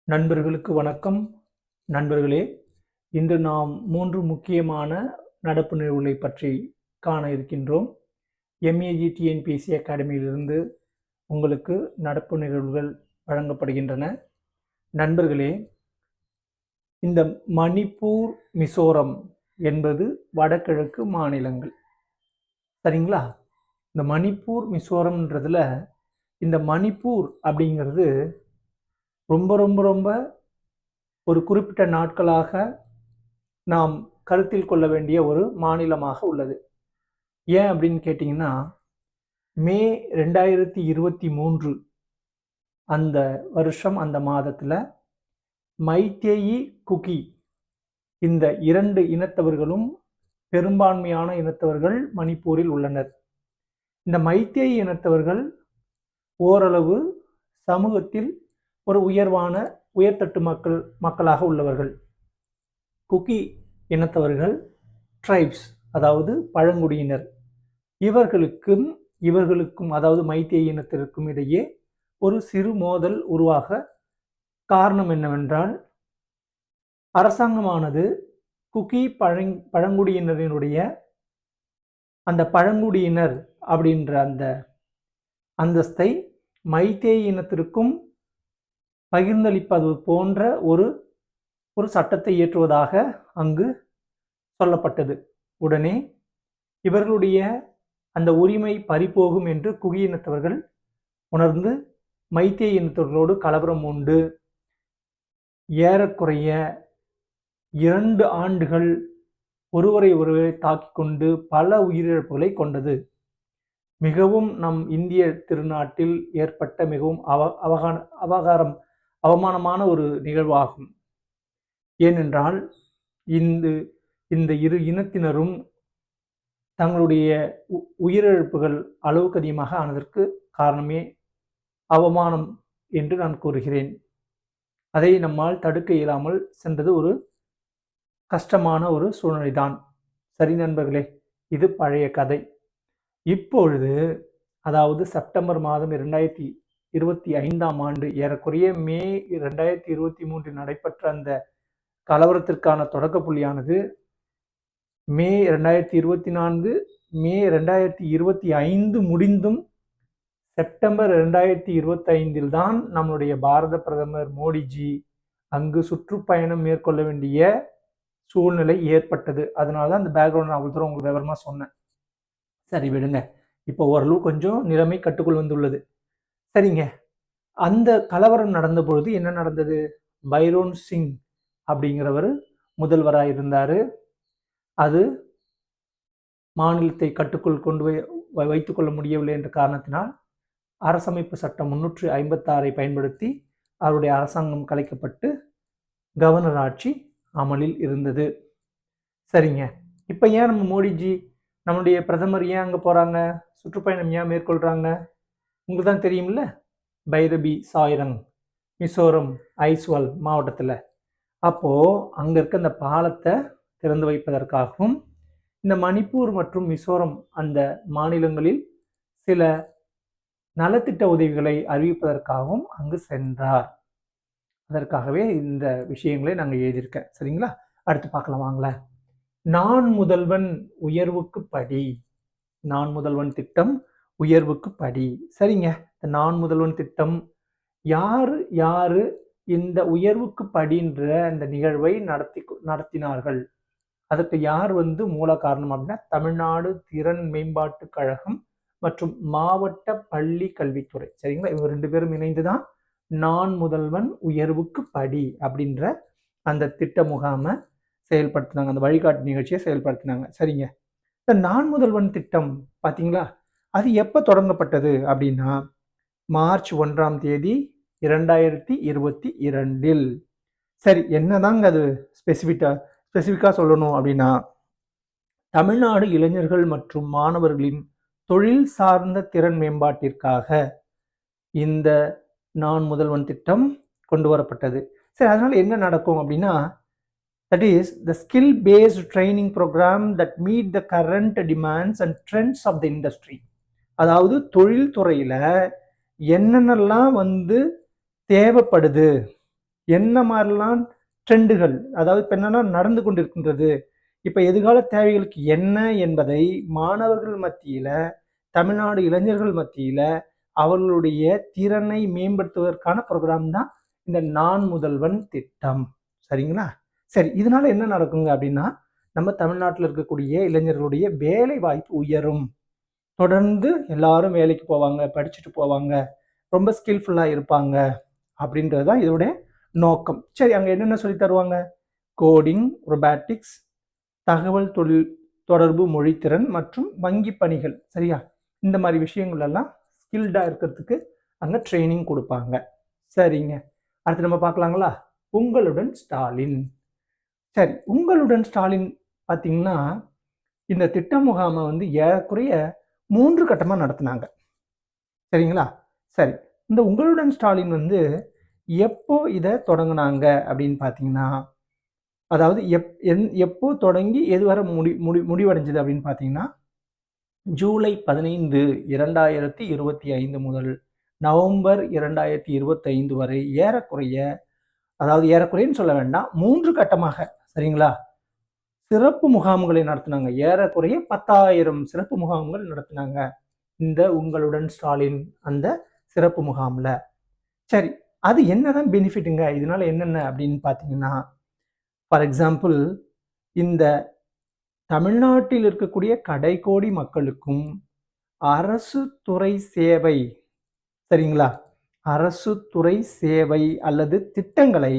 நண்பர்களுக்கு வணக்கம். நண்பர்களே, இன்று நாம் 3 முக்கியமான நடப்பு நிகழ்வுகளை பற்றி காண இருக்கின்றோம். எம்ஏஜி டிஎன்பிஎஸ்சி அகாடமியிலிருந்து உங்களுக்கு நடப்பு நிகழ்வுகள் வழங்கப்படுகின்றன. நண்பர்களே, இந்த மணிப்பூர், மிசோரம் என்பது வடகிழக்கு மாநிலங்கள். சரிங்களா? இந்த மணிப்பூர், மிசோரம்ன்றதுல இந்த மணிப்பூர் அப்படிங்கிறது ரொம்ப ரொம்ப ரொம்ப ஒரு குறிப்பிட்ட நாட்களாக நாம் கருத்தில் கொள்ள வேண்டிய ஒரு மாநிலமாக உள்ளது. ஏன் அப்படின்னு கேட்டிங்கன்னா, மே 2023 அந்த வருஷம், அந்த மாதத்தில் மைத்தேயி, குகி இந்த 2 இனத்தவர்களும் பெரும்பான்மையான இனத்தவர்கள் மணிப்பூரில் உள்ளனர். இந்த மைத்தேயி இனத்தவர்கள் ஓரளவு சமூகத்தில் ஒரு உயர்தட்டு மக்களாக உள்ளவர்கள். குகி இனத்தவர்கள் ட்ரைப்ஸ், அதாவது பழங்குடியினர். இவர்களுக்கும் அதாவது மைத்தேயி இனத்திற்கும் இடையே ஒரு சிறு மோதல் உருவாக காரணம் என்னவென்றால், அரசாங்கமானது குகி பழங்குடியினரினுடைய அந்த பழங்குடியினர் அப்படின்ற அந்த அந்தஸ்தை மைத்தேயி இனத்திற்கும் பகிர்ந்தளிப்பது போன்ற ஒரு சட்டத்தை இயற்றுவதாக அங்கு சொல்லப்பட்டது. உடனே இவர்களுடைய அந்த உரிமை பறிபோகும் என்று குகி இனத்தவர்கள் உணர்ந்து மைத்தேயி இனத்தவர்களோடு கலவரம் உண்டு ஏறக்குறைய 2 ஆண்டுகள் ஒருவரை தாக்கிக் கொண்டு பல உயிரிழப்புகளை கொண்டது. மிகவும் நம் இந்திய திருநாட்டில் ஏற்பட்ட மிகவும் அவமானமான ஒரு நிகழ்வாகும். ஏனென்றால் இந்த இரு இனத்தினரும் தங்களுடைய உயிரிழப்புகள் அளவுக்கு அதிகமாக ஆனதற்கு காரணமே அவமானம் என்று நான் கூறுகிறேன். அதை நம்மால் தடுக்க இயலாமல் சென்றது ஒரு கஷ்டமான ஒரு சூழ்நிலைதான். சரி நண்பர்களே, இது பழைய கதை. இப்பொழுது, அதாவது செப்டம்பர் மாதம் 2025ஆம் ஆண்டு, ஏறக்குறைய மே 2023 நடைபெற்ற அந்த கலவரத்திற்கான தொடக்க புள்ளியானது மே 2024, மே 2025 முடிந்தும் செப்டம்பர் 2025 தான் நம்முடைய பாரத பிரதமர் மோடிஜி அங்கு சுற்றுப்பயணம் மேற்கொள்ள வேண்டிய சூழ்நிலை ஏற்பட்டது. அதனால தான் அந்த பேக்ரவுண்ட் நான் அவ்வளோ தூரம் உங்களுக்கு விவரமா சொன்னேன். சரி விடுங்க, இப்போ ஓரளவு கொஞ்சம் நிலைமை கட்டுக்குள் வந்துள்ளது. சரிங்க, அந்த கலவரம் நடந்த பொழுது என்ன நடந்தது? பைரோன் சிங் அப்படிங்கிறவர் முதல்வராக இருந்தார். அது மாநிலத்தை கட்டுக்குள் கொண்டு வைத்துக்கொள்ள முடியவில்லை என்ற காரணத்தினால் அரசமைப்பு சட்டம் 356 பயன்படுத்தி அவருடைய அரசாங்கம் கலைக்கப்பட்டு கவர்னர் ஆட்சி அமலில் இருந்தது. சரிங்க, இப்போ ஏன் நம்ம மோடிஜி, நம்முடைய பிரதமர் ஏன் அங்கே போகிறாங்க, சுற்றுப்பயணம் ஏன் மேற்கொள்கிறாங்க? உங்களுக்கு தான் தெரியும்ல, பைரபி சாய்ரங், மிசோரம் ஐஸ்வால் மாவட்டத்தில். அப்போது அங்கே இருக்க அந்த பாலத்தை திறந்து வைப்பதற்காகவும் இந்த மணிப்பூர் மற்றும் மிசோரம் அந்த மாநிலங்களில் சில நலத்திட்ட உதவிகளை அறிவிப்பதற்காகவும் அங்கு சென்றார். அதற்காகவே இந்த விஷயங்களை நாங்கள் எழுதியிருக்கேன். சரிங்களா? அடுத்து பார்க்கலாம் வாங்களேன். நான் முதல்வன் உயர்வுக்கு படி. நான் முதல்வன் திட்டம் உயர்வுக்கு படி. சரிங்க, இந்த நான் முதல்வன் திட்டம் யாரு இந்த உயர்வுக்கு படின்ற இந்த நிகழ்வை நடத்தினார்கள்? அதுக்கு யார் மூல காரணம் அப்படின்னா, தமிழ்நாடு திறன் மேம்பாட்டு கழகம் மற்றும் மாவட்ட பள்ளி கல்வித்துறை. சரிங்களா? இவங்க 2 பேரும் இணைந்துதான் நான் முதல்வன் உயர்வுக்கு படி அப்படின்ற அந்த திட்ட முகாமை செயல்படுத்தினாங்க, அந்த வழிகாட்டு நிகழ்ச்சியை செயல்படுத்தினாங்க. சரிங்க, இந்த நான் முதல்வன் திட்டம் பார்த்தீங்களா, அது எப்போ தொடங்கப்பட்டது அப்படின்னா மார்ச் 1ஆம் தேதி 2022. சரி, என்னதாங்க அது ஸ்பெசிஃபிக்காக சொல்லணும் அப்படின்னா, தமிழ்நாடு இளைஞர்கள் மற்றும் மாணவர்களின் தொழில் சார்ந்த திறன் மேம்பாட்டிற்காக இந்த நான் முதல்வன் திட்டம் கொண்டு வரப்பட்டது. சரி, அதனால என்ன நடக்கும் அப்படின்னா, that is the skill based training program that meet the current demands and trends of the industry. அதாவது தொழில் துறையில என்னென்னலாம் தேவைப்படுது, என்ன மாதிரிலாம் ட்ரெண்டுகள், அதாவது இப்போ என்னன்னா நடந்து கொண்டிருக்கின்றது, இப்போ எதிர்கால தேவைகளுக்கு என்ன என்பதை மாணவர்கள் மத்தியில, தமிழ்நாடு இளைஞர்கள் மத்தியில அவர்களுடைய திறனை மேம்படுத்துவதற்கான ப்ரோக்ராம் தான் இந்த நான் முதல்வன் திட்டம். சரிங்களா? சரி, இதனால என்ன நடக்குங்க அப்படின்னா, நம்ம தமிழ்நாட்டில் இருக்கக்கூடிய இளைஞர்களுடைய வேலை வாய்ப்பு உயரும். தொடர்ந்து எல்லாரும் வேலைக்கு போவாங்க, படிச்சுட்டு போவாங்க, ரொம்ப ஸ்கில்ஃபுல்லா இருப்பாங்க அப்படின்றது தான் இதோடைய நோக்கம். சரி, அங்க என்னென்ன சொல்லி தருவாங்க? கோடிங், ரொபாட்டிக்ஸ், தகவல் தொழில் தொடர்பு, மொழித்திறன் மற்றும் வங்கி பணிகள். சரியா? இந்த மாதிரி விஷயங்கள் எல்லாம் ஸ்கில்டா இருக்கிறதுக்கு அங்க ட்ரைனிங் கொடுப்பாங்க. சரிங்க. அடுத்து நம்ம பார்க்கலாங்களா? உங்களுடன் ஸ்டாலின். சரி, உங்களுடன் ஸ்டாலின் பார்த்தீங்கன்னா, இந்த திட்ட முகாமை வந்து ஏறக்குறைய 3 கட்டமா நடத்துனாங்க. சரிங்களா? சரி. இந்த உங்களுடன் ஸ்டாலின் வந்து எப்போ இத தொடங்குனாங்க அப்படின்னு பார்த்தீங்கன்னா, அதாவது எப்போ தொடங்கி எதுவரை முடிவடைஞ்சது அப்படின்னு பார்த்தீங்கன்னா, ஜூலை 15, 2025 முதல் நவம்பர் 2025 வரை ஏறக்குறைய, அதாவது ஏறக்குறையன்னு சொல்ல வேண்டாம், 3 கட்டமாக, சரிங்களா, சிறப்பு முகாம்களை நடத்துனாங்க. ஏறக்குறைய 10,000 சிறப்பு முகாம்கள் நடத்துனாங்க இந்த உங்களுடன் ஸ்டாலின் அந்த சிறப்பு முகாம்ல. சரி, அது என்னதான் பெனிஃபிட்டுங்க, இதனால என்னென்ன அப்படின்னு பார்த்தீங்கன்னா, ஃபார் எக்ஸாம்பிள், இந்த தமிழ்நாட்டில் இருக்கக்கூடிய கடைக்கோடி மக்களுக்கும் அரசு துறை சேவை, சரிங்களா, அரசு துறை சேவை அல்லது திட்டங்களை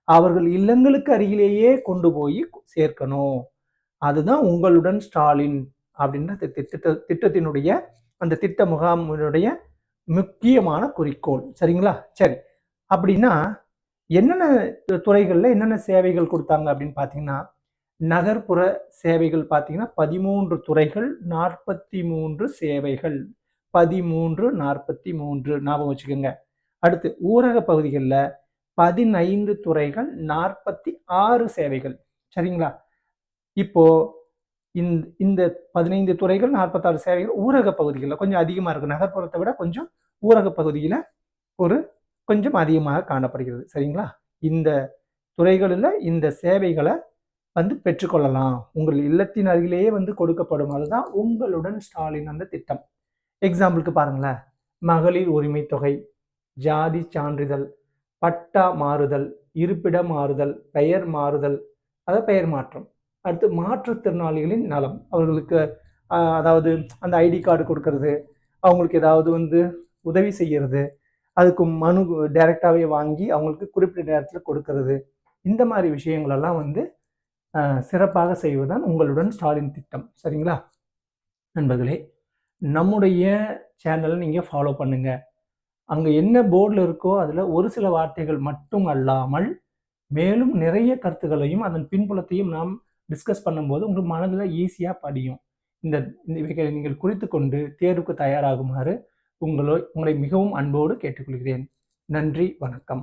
அவர்கள் இல்லங்களுக்கு அருகிலேயே கொண்டு போய் சேர்க்கணும். அதுதான் உங்களுடன் ஸ்டாலின் அப்படின்ற திட்டத்தினுடைய அந்த திட்ட முகாமினுடைய முக்கியமான குறிக்கோள். சரிங்களா? சரி, அப்படின்னா என்னென்ன துறைகள்ல என்னென்ன சேவைகள் கொடுத்தாங்க அப்படின்னு பார்த்தீங்கன்னா, நகர்ப்புற சேவைகள் பார்த்தீங்கன்னா 13 துறைகள், 43 சேவைகள். 13, 43 ஞாபகம் வச்சுக்கோங்க. அடுத்து ஊரக பகுதிகளில் 15 துறைகள், 46 சேவைகள். சரிங்களா? இப்போ இந்த 15 துறைகள், 46 சேவைகள் ஊரக பகுதிகளில் கொஞ்சம் அதிகமா இருக்கு. நகர்ப்புறத்தை விட கொஞ்சம் ஊரக பகுதியில ஒரு கொஞ்சம் அதிகமாக காணப்படுகிறது. சரிங்களா? இந்த துறைகளில் இந்த சேவைகளை வந்து பெற்றுக்கொள்ளலாம். உங்கள் இல்லத்தின் அருகிலேயே வந்து கொடுக்கப்படும். அதுதான் உங்களுடன் ஸ்டாலின் அந்த திட்டம். எக்ஸாம்பிளுக்கு பாருங்களேன், மகளிர் உரிமை தொகை, ஜாதி சான்றிதழ், பட்டா மாறுதல், இருப்பிட மாறுதல், பெயர் மாறுதல், அதாவது பெயர் மாற்றம். அடுத்து மாற்றுத்திறனாளிகளின் நலம், அவர்களுக்கு அதாவது அந்த ஐடி கார்டு கொடுக்கறது, அவங்களுக்கு ஏதாவது வந்து உதவி செய்யறது, அதுக்கு மனு டைரெக்டாகவே வாங்கி அவங்களுக்கு குறிப்பிட்ட நேரத்தில் கொடுக்கறது, இந்த மாதிரி விஷயங்களெல்லாம் வந்து சிறப்பாக செய்வதுதான் உங்களுடன் ஸ்டாலின் திட்டம். சரிங்களா நண்பர்களே? நம்முடைய சேனலை நீங்கள் ஃபாலோ பண்ணுங்க. அங்கே என்ன போர்டில் இருக்கோ அதில் ஒரு சில வார்த்தைகள் மட்டும் அல்லாமல் மேலும் நிறைய கருத்துக்களையும் அதன் பின்புலத்தையும் நாம் டிஸ்கஸ் பண்ணும்போது உங்கள் மனதில் ஈஸியாக படியும். இந்த இவைகளை நீங்கள் குறித்து கொண்டு தேர்வுக்கு தயாராகுமாறு உங்களை மிகவும் அன்போடு கேட்டுக்கொள்கிறேன். நன்றி, வணக்கம்.